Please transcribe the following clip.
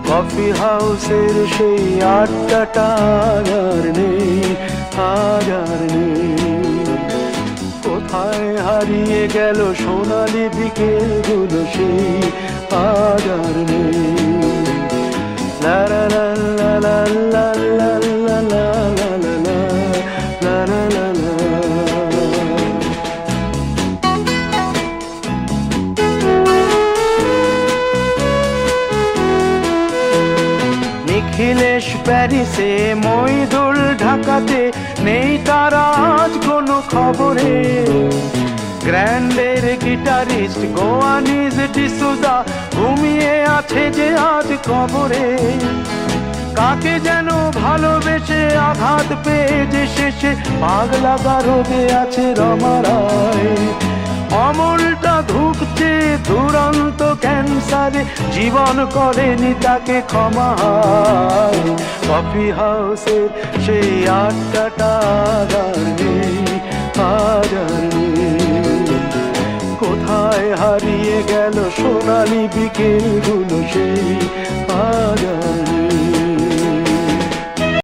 Coffee হাউসের সেই আড্ডাটা আর নেই, আর নেই। কোথায় হারিয়ে গেল সোনালি বিকেলগুলো সেই আর নেই। লা লা লা লা লা লা লা লা লা লা লা লা লা লা। নিখিলেশ প্যারিসে, মইদুল ঢাকাতে, নেই তারা আজ কোনো খবরে। গ্র্যান্ডের গিটারিস্ট গোয়ানিজ ডিসুজা ঘুমিয়ে আছে যে আজ কবরে। কাকে যেন ভালোবেসে আঘাত পেয়ে যে শেষে পাগলা গারদে আছে রমা রায়। অমলটা ধুকছে দুরন্ত ক্যান্সারে, জীবন করেনি তাকে ক্ষমা। কফি হাউসের সেই আড্ডাটা আর নেই, আর নেই। কোথায় হারিয়ে গেল সোনালি বিকেলগুলো